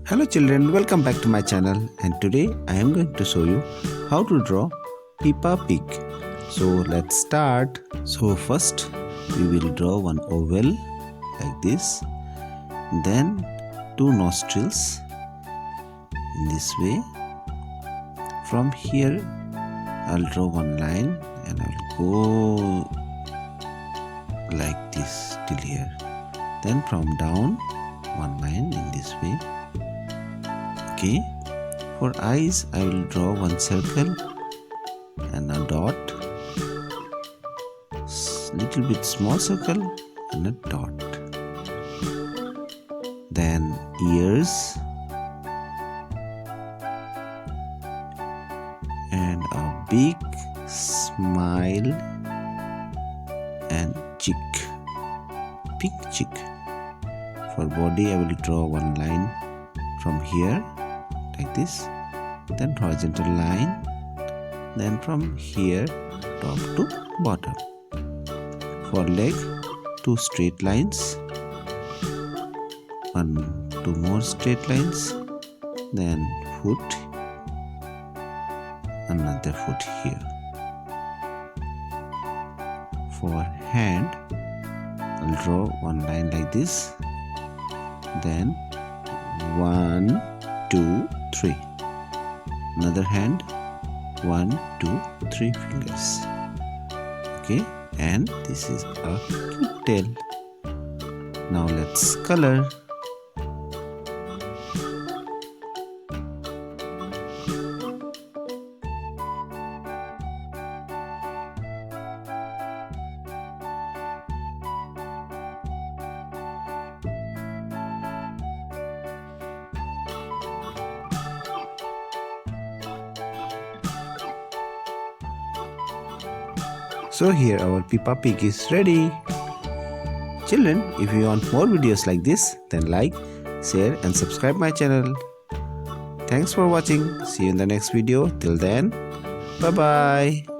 Hello children, welcome back to my channel, and today I am going to show you how to draw Peppa Pig. So let's start. So first we will draw one oval like this, then two nostrils in this way. From here I'll draw one line and I'll go like this till here. Then from down one line in this way. Okay, for eyes I will draw one circle and a dot, little bit small circle and a dot. Then ears and a big smile and cheek, big cheek. For body I will draw one line from here like this, then horizontal line, then from here top to bottom. For leg, two straight lines, two more straight lines, then foot, another foot here. For hand, I'll draw one line like this, then 1, 2, 3. Another hand, 1, 2, 3 fingers. Okay, and this is a cute tail. Now let's color. So here our Peppa Pig is ready. Children, if you want more videos like this, then like, share and subscribe my channel. Thanks for watching. See you in the next video. Till then, bye bye.